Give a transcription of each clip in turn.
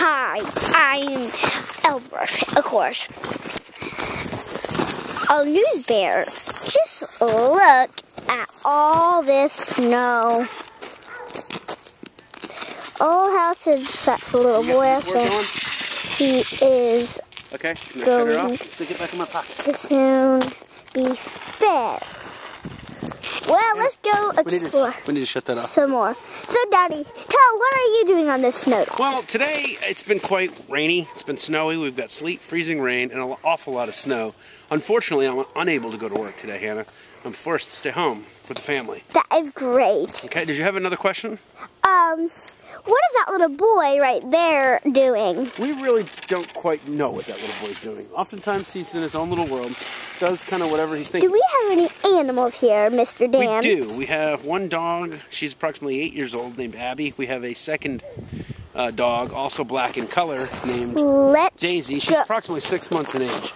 Hi, I'm Ellsworth, of course. A news bear. Just look at all this snow. Old house is such a little boy up there. He is okay, I'm gonna shut her off. Stick it back in my pocket. To soon be fed. Well, let's go explore. We need to shut that off. Some more. So, Daddy, what are you doing on this snow day? Well, today it's been quite rainy. It's been snowy. We've got sleet, freezing rain, and an awful lot of snow. Unfortunately, I'm unable to go to work today, Hannah. I'm forced to stay home with the family. That is great. Okay, did you have another question? What is that little boy right there doing? We really don't quite know what that little boy's doing. Oftentimes he's in his own little world, does kind of whatever he's thinking. Do we have any animals here, Mr. Dan? We do. We have one dog. She's approximately 8 years old, named Abby. We have a second dog, also black in color, named Daisy. She's approximately 6 months in age.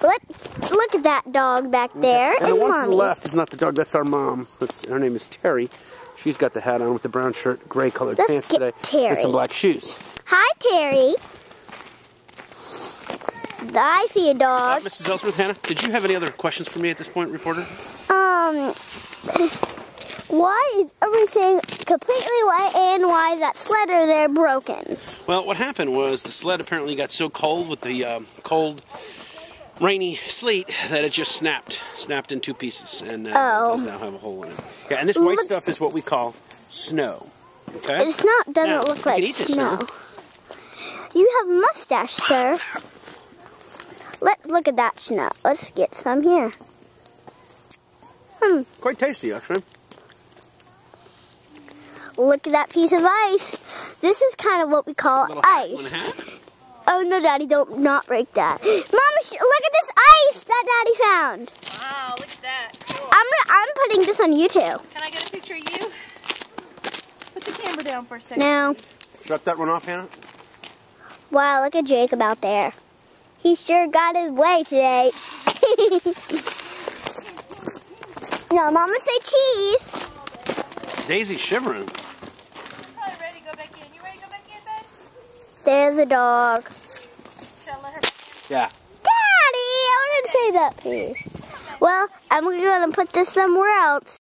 Let's look at that dog back there. And the one to the left is not the dog. That's our mom. Her name is Terry. She's got the hat on with the brown shirt, gray colored pants today, and some black shoes. Hi, Terry. I see a dog. Mrs. Ellsworth, Hannah, did you have any other questions for me at this point, reporter? Why is everything completely white and why is that sled over there broken? Well, what happened was the sled apparently got so cold with the cold, rainy sleet that it just snapped in two pieces, and it does now have a hole in it. Yeah, and this white stuff is what we call snow. Okay, it's not. Doesn't look like snow. You have a mustache, sir. Let's look at that snow. Let's get some here. Quite tasty, actually. Look at that piece of ice. This is kind of what we call ice. Oh no, Daddy, not break that. Mama, look at this ice that Daddy found. Wow, look at that. Cool. I'm putting this on YouTube. Can I get a picture of you? Put the camera down for a second. No. Shut that one off, Hannah. Wow, look at Jacob out there. He sure got his way today. No, Mama, say cheese. Daisy's shivering. Probably ready to go back in. You ready to go back in, bud? There's a dog. Shall I let her back in? Yeah. Daddy, I wanted to say that, please. Well, I'm going to put this somewhere else.